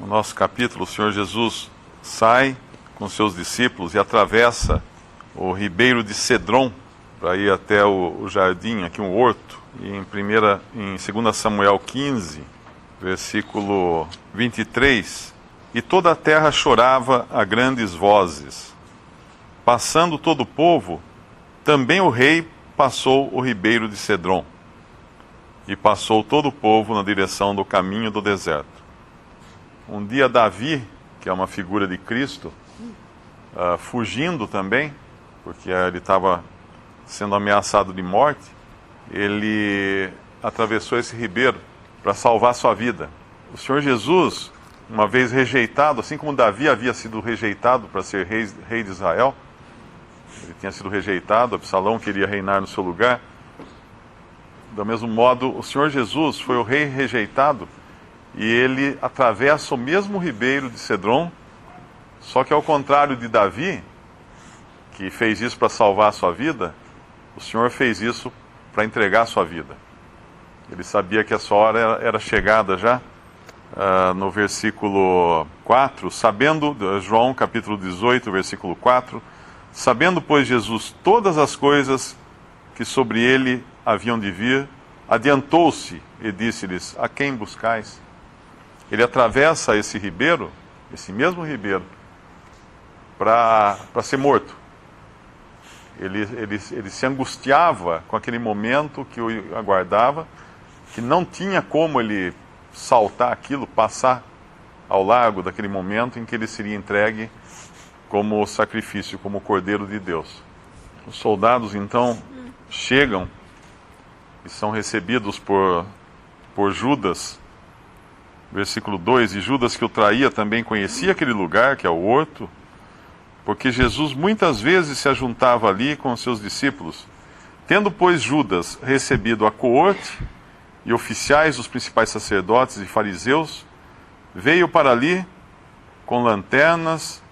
No nosso capítulo, o Senhor Jesus sai com seus discípulos e atravessa o ribeiro de Cedron para ir até o jardim, aqui um horto. E em 2 Samuel 15, versículo 23, e toda a terra chorava a grandes vozes. Passando todo o povo, também o rei passou o ribeiro de Cedron. E passou todo o povo na direção do caminho do deserto. Um dia Davi, que é uma figura de Cristo, fugindo também, porque ele estava sendo ameaçado de morte, ele atravessou esse ribeiro para salvar sua vida. O Senhor Jesus, uma vez rejeitado, assim como Davi havia sido rejeitado para ser rei de Israel, ele tinha sido rejeitado, Absalão queria reinar no seu lugar. Do mesmo modo, o Senhor Jesus foi o rei rejeitado e ele atravessa o mesmo ribeiro de Cedron, só que ao contrário de Davi, que fez isso para salvar a sua vida, o Senhor fez isso para entregar a sua vida. Ele sabia que a sua hora era chegada já. No versículo 4, João capítulo 18, versículo 4, sabendo, pois, Jesus todas as coisas que sobre ele haviam de vir, adiantou-se e disse-lhes: a quem buscais? Ele atravessa esse ribeiro, esse mesmo ribeiro, para ser morto. Ele se angustiava com aquele momento que o aguardava, que não tinha como ele saltar aquilo, passar ao largo daquele momento em que ele seria entregue como sacrifício, como Cordeiro de Deus. Os soldados então chegam e são recebidos por Judas, versículo 2, e Judas, que o traía, também conhecia aquele lugar, que é o horto, porque Jesus muitas vezes se ajuntava ali com os seus discípulos. Tendo, pois, Judas recebido a coorte e oficiais dos principais sacerdotes e fariseus, veio para ali com lanternas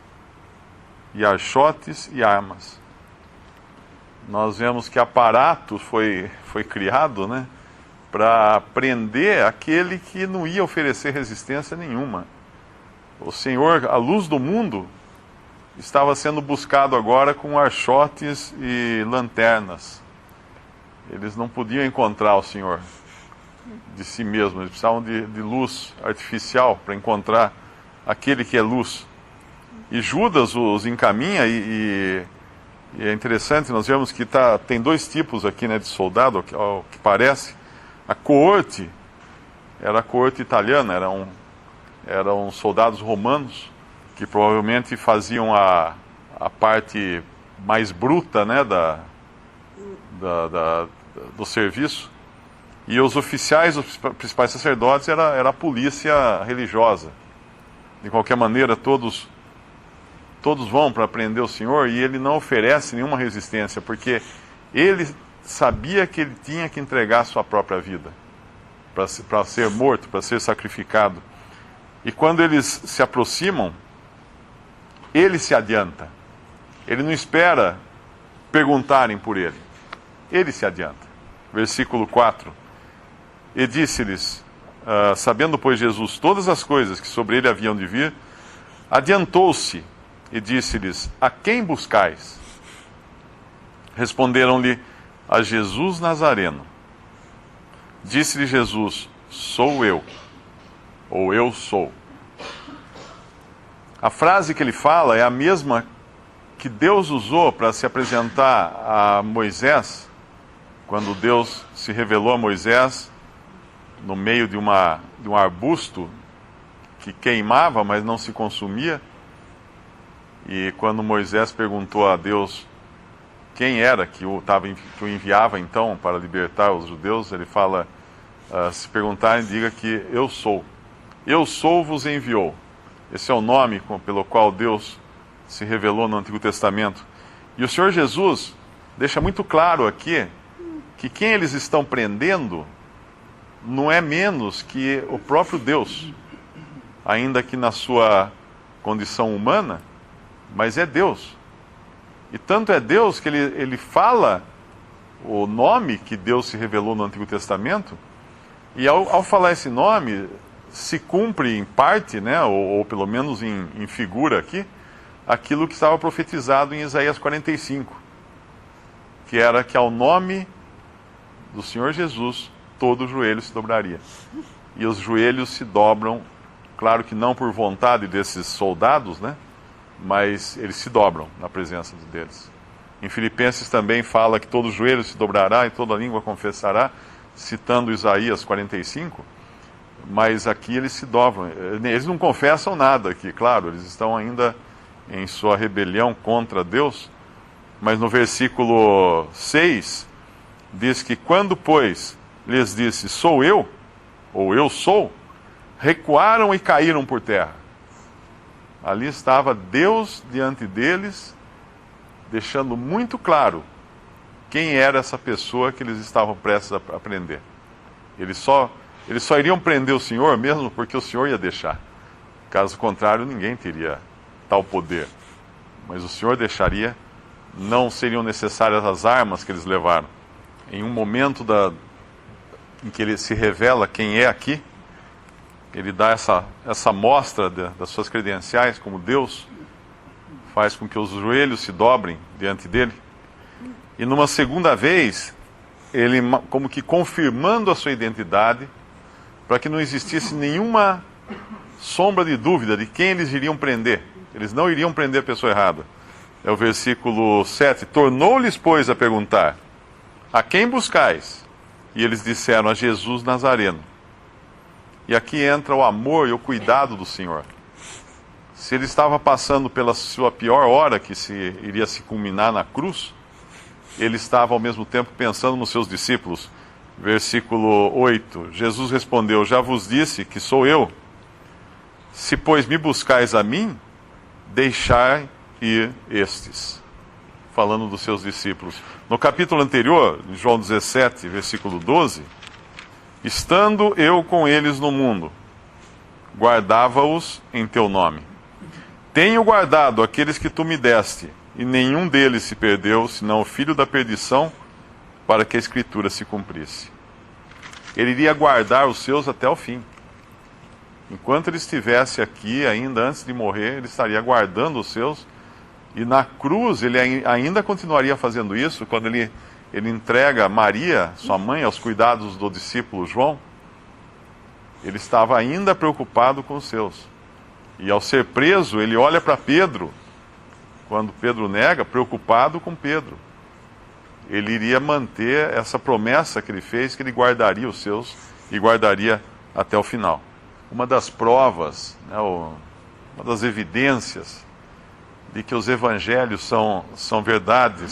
e archotes e armas. Nós vemos que aparato foi criado, né, para prender aquele que não ia oferecer resistência nenhuma. O Senhor, a luz do mundo, estava sendo buscado agora com archotes e lanternas. Eles não podiam encontrar o Senhor de si mesmo, eles precisavam de luz artificial para encontrar aquele que é luz. E Judas os encaminha e é interessante, nós vemos que tem dois tipos aqui, né, de soldado, ao que parece. A coorte era a coorte italiana, eram soldados romanos que provavelmente faziam a parte mais bruta, né, do serviço. E os oficiais, os principais sacerdotes, era a polícia religiosa. De qualquer maneira, todos vão para prender o Senhor e ele não oferece nenhuma resistência, porque ele sabia que ele tinha que entregar a sua própria vida para ser morto, para ser sacrificado. E quando eles se aproximam, ele se adianta. Ele não espera perguntarem por ele. Ele se adianta. Versículo 4. E disse-lhes, sabendo, pois, Jesus todas as coisas que sobre ele haviam de vir, adiantou-se e disse-lhes: a quem buscais? Responderam-lhe: a Jesus Nazareno. Disse-lhe Jesus: sou eu, ou eu sou. A frase que ele fala é a mesma que Deus usou para se apresentar a Moisés, quando Deus se revelou a Moisés no meio de um arbusto que queimava, mas não se consumia. E quando Moisés perguntou a Deus quem era que o enviava então para libertar os judeus, ele fala, se perguntarem, diga que eu sou. Eu sou vos enviou. Esse é o nome pelo qual Deus se revelou no Antigo Testamento. E o Senhor Jesus deixa muito claro aqui que quem eles estão prendendo não é menos que o próprio Deus, ainda que na sua condição humana, mas é Deus. E tanto é Deus que ele fala o nome que Deus se revelou no Antigo Testamento, e ao falar esse nome, se cumpre em parte, né, ou pelo menos em figura aqui, aquilo que estava profetizado em Isaías 45, que era que ao nome do Senhor Jesus, todo joelho se dobraria. E os joelhos se dobram, claro que não por vontade desses soldados, né, mas eles se dobram na presença deles. Em Filipenses também fala que todo joelho se dobrará e toda língua confessará, citando Isaías 45, mas aqui eles se dobram. Eles não confessam nada aqui, claro, eles estão ainda em sua rebelião contra Deus, mas no versículo 6 diz que quando, pois, lhes disse, sou eu, ou eu sou, recuaram e caíram por terra. Ali estava Deus diante deles, deixando muito claro quem era essa pessoa que eles estavam prestes a prender. Eles só iriam prender o Senhor mesmo porque o Senhor ia deixar. Caso contrário, ninguém teria tal poder. Mas o Senhor deixaria, não seriam necessárias as armas que eles levaram. Em um momento em que ele se revela quem é aqui, ele dá essa mostra das suas credenciais como Deus, faz com que os joelhos se dobrem diante dele. E numa segunda vez, ele como que confirmando a sua identidade, para que não existisse nenhuma sombra de dúvida de quem eles iriam prender. Eles não iriam prender a pessoa errada. É o versículo 7. Tornou-lhes, pois, a perguntar, a quem buscais? E eles disseram, a Jesus Nazareno. E aqui entra o amor e o cuidado do Senhor. Se ele estava passando pela sua pior hora, que iria se culminar na cruz, ele estava ao mesmo tempo pensando nos seus discípulos. Versículo 8. Jesus respondeu, já vos disse que sou eu. Se, pois, me buscais a mim, deixai ir estes. Falando dos seus discípulos. No capítulo anterior, João 17, versículo 12, estando eu com eles no mundo, guardava-os em teu nome. Tenho guardado aqueles que tu me deste, e nenhum deles se perdeu, senão o filho da perdição, para que a Escritura se cumprisse. Ele iria guardar os seus até o fim. Enquanto ele estivesse aqui, ainda antes de morrer, ele estaria guardando os seus. E na cruz, ele ainda continuaria fazendo isso, quando ele entrega Maria, sua mãe, aos cuidados do discípulo João. Ele estava ainda preocupado com os seus. E ao ser preso, ele olha para Pedro, quando Pedro nega, preocupado com Pedro. Ele iria manter essa promessa que ele fez, que ele guardaria os seus e guardaria até o final. Uma das provas, né, uma das evidências de que os evangelhos são verdade,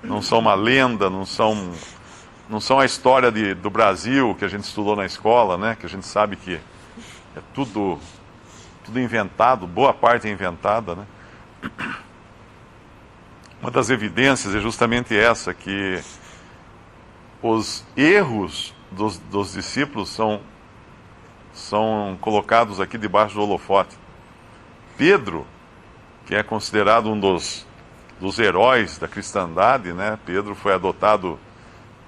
não são uma lenda, não são a história do Brasil que a gente estudou na escola, né, que a gente sabe que é tudo inventado, boa parte é inventada, né? Uma das evidências é justamente essa, que os erros dos discípulos são colocados aqui debaixo do holofote. Pedro, que é considerado um dos heróis da cristandade, né? Pedro foi adotado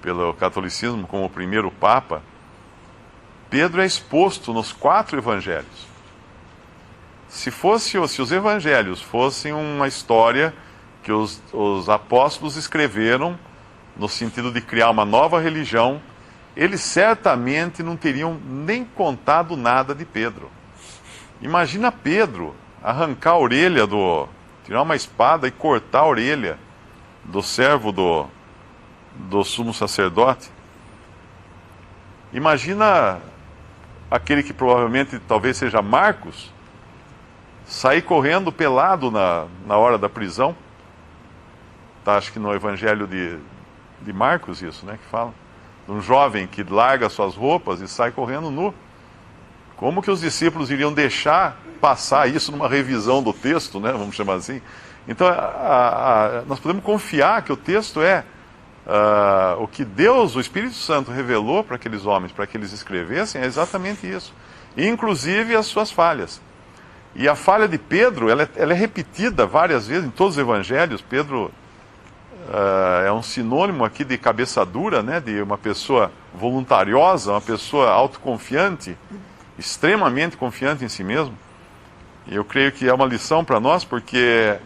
pelo catolicismo como o primeiro papa. Pedro é exposto nos 4 evangelhos. Se os evangelhos fossem uma história que os apóstolos escreveram no sentido de criar uma nova religião, eles certamente não teriam nem contado nada de Pedro. Imagina Pedro arrancar a orelha tirar uma espada e cortar a orelha do servo do sumo sacerdote. Imagina aquele que provavelmente talvez seja Marcos, sair correndo pelado na hora da prisão. Tá, acho que no Evangelho de Marcos isso, né, que fala. Um jovem que larga suas roupas e sai correndo nu. Como que os discípulos iriam deixar passar isso numa revisão do texto, né, vamos chamar assim? Então, nós podemos confiar que o texto é o que Deus, o Espírito Santo, revelou para aqueles homens, para que eles escrevessem, é exatamente isso. Inclusive as suas falhas. E a falha de Pedro, ela é repetida várias vezes em todos os evangelhos. Pedro é um sinônimo aqui de cabeça dura, né, de uma pessoa voluntariosa, uma pessoa autoconfiante. extremamente confiante em si mesmo. E eu creio que é uma lição para nós, porque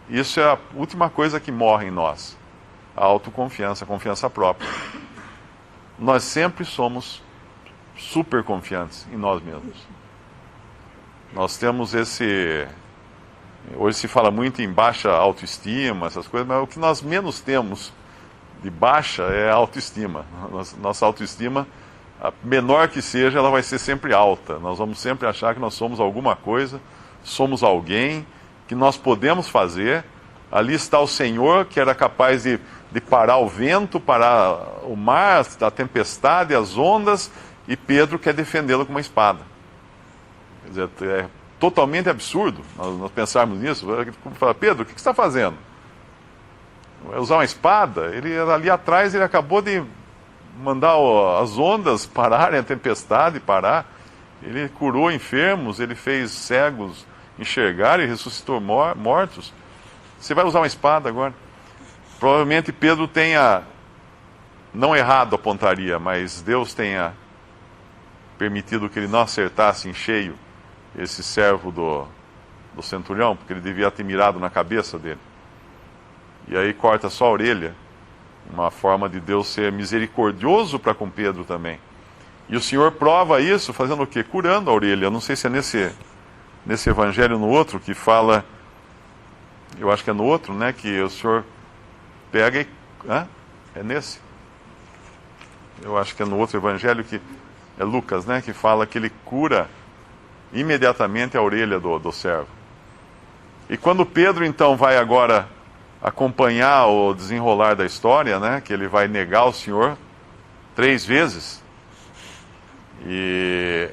isso é a última coisa que morre em nós. A autoconfiança, a confiança própria. Nós sempre somos super confiantes em nós mesmos. Nós temos esse... Hoje se fala muito em baixa autoestima, essas coisas, mas o que nós menos temos de baixa é a autoestima. Nossa autoestima, a menor que seja, ela vai ser sempre alta. Nós vamos sempre achar que nós somos alguma coisa, somos alguém, que nós podemos fazer. Ali está o Senhor, que era capaz de parar o vento, parar o mar, a tempestade, as ondas, e Pedro quer defendê-lo com uma espada. Quer dizer, é totalmente absurdo nós pensarmos nisso. Fala, Pedro, o que você está fazendo? Vai usar uma espada? Ele ali atrás, ele acabou de mandar as ondas pararem, a tempestade parar. Ele curou enfermos, ele fez cegos enxergar e ressuscitou mortos. Você vai usar uma espada agora? Provavelmente Pedro tenha, não errado a pontaria, mas Deus tenha permitido que ele não acertasse em cheio esse servo do centurião, porque ele devia ter mirado na cabeça dele. E aí corta só a orelha, uma forma de Deus ser misericordioso para com Pedro também. E o Senhor prova isso fazendo o quê? Curando a orelha. Eu não sei se é nesse evangelho ou no outro que fala, eu acho que é no outro, né, que o Senhor pega e... É nesse? Eu acho que é no outro evangelho, que é Lucas, né, que fala que ele cura imediatamente a orelha do servo. E quando Pedro então vai agora acompanhar o desenrolar da história, né, que ele vai negar o Senhor 3 vezes, e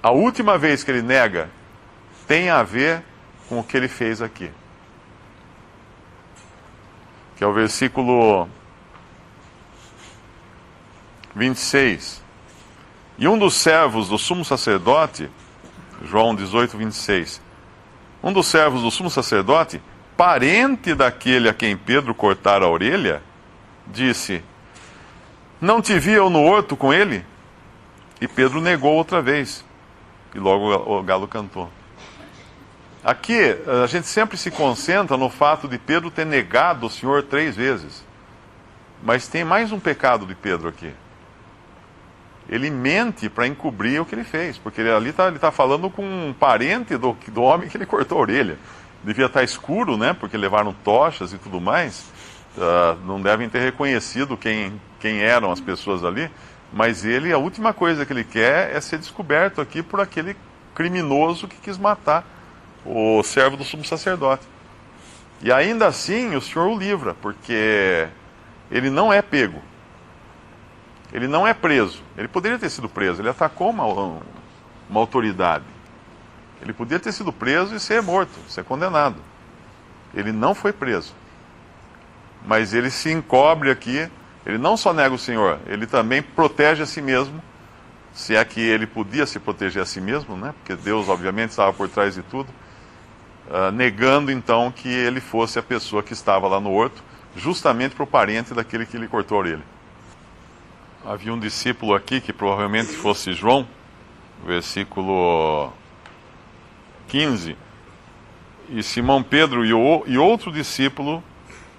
a última vez que ele nega tem a ver com o que ele fez aqui, que é o versículo 26. E um dos servos do sumo sacerdote, João 18, 26, um dos servos do sumo sacerdote, parente daquele a quem Pedro cortara a orelha, disse, não te vi eu no horto com ele? E Pedro negou outra vez. E logo o galo cantou. Aqui, a gente sempre se concentra no fato de Pedro ter negado o Senhor 3 vezes. Mas tem mais um pecado de Pedro aqui. Ele mente para encobrir o que ele fez, porque ele está falando com um parente do homem que ele cortou a orelha. Devia estar escuro, né, porque levaram tochas e tudo mais. Não devem ter reconhecido quem eram as pessoas ali, mas ele, a última coisa que ele quer é ser descoberto aqui por aquele criminoso que quis matar o servo do sumo sacerdote. E ainda assim o Senhor o livra, porque ele não é pego. Ele não é preso. Ele poderia ter sido preso. Ele atacou uma autoridade. Ele podia ter sido preso e ser morto, ser condenado. Ele não foi preso. Mas ele se encobre aqui. Ele não só nega o Senhor, ele também protege a si mesmo. Se é que ele podia se proteger a si mesmo, né? Porque Deus, obviamente, estava por trás de tudo. Negando, então, que ele fosse a pessoa que estava lá no horto, justamente para o parente daquele que lhe cortou a orelha. Havia um discípulo aqui, que provavelmente fosse João, versículo 15. E Simão Pedro e outro discípulo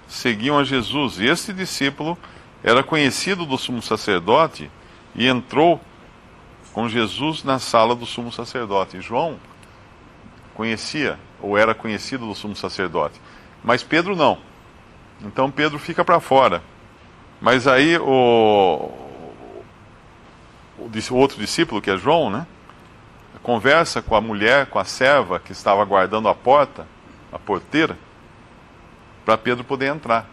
seguiam a Jesus. E este discípulo era conhecido do sumo sacerdote e entrou com Jesus na sala do sumo sacerdote. João conhecia, ou era conhecido do sumo sacerdote. Mas Pedro não. Então Pedro fica para fora. Mas aí o outro discípulo, que é João, né, conversa com a mulher, com a serva que estava guardando a porta, a porteira, para Pedro poder entrar.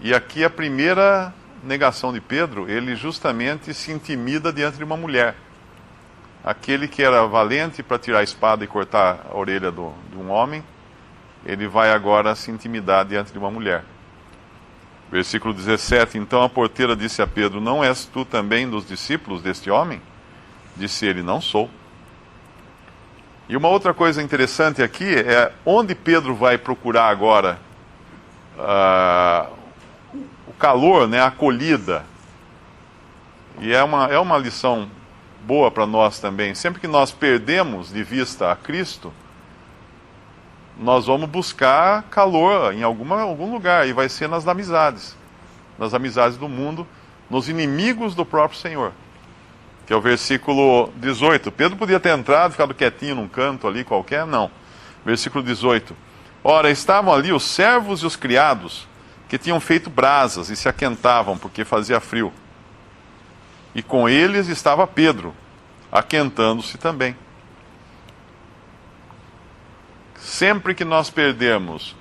E aqui a primeira negação de Pedro, ele justamente se intimida diante de uma mulher. Aquele que era valente para tirar a espada e cortar a orelha de um homem, ele vai agora se intimidar diante de uma mulher. Versículo 17, então a porteira disse a Pedro, não és tu também dos discípulos deste homem? Disse ele, não sou. E uma outra coisa interessante aqui é onde Pedro vai procurar agora o calor, né, a acolhida. E é uma lição boa para nós também. Sempre que nós perdemos de vista a Cristo, nós vamos buscar calor em algum lugar, e vai ser nas amizades do mundo, nos inimigos do próprio Senhor, que é o versículo 18. Pedro podia ter entrado, ficado quietinho num canto ali qualquer, não. Versículo 18. Ora, estavam ali os servos e os criados, que tinham feito brasas e se aquentavam, porque fazia frio. E com eles estava Pedro, aquentando-se também. Sempre que nós perdermos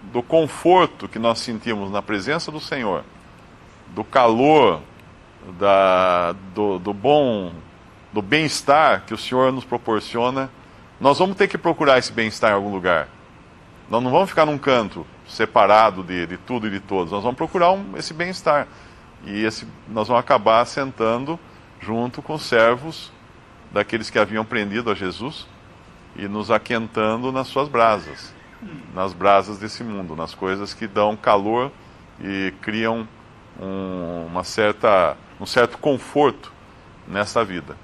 do conforto que nós sentimos na presença do Senhor, do calor, do bem-estar que o Senhor nos proporciona, nós vamos ter que procurar esse bem-estar em algum lugar. Nós não vamos ficar num canto separado de tudo e de todos. Nós vamos procurar esse bem-estar. E nós vamos acabar sentando junto com os servos daqueles que haviam prendido a Jesus e nos aquentando nas suas brasas, nas brasas desse mundo, nas coisas que dão calor e criam um certo conforto nessa vida.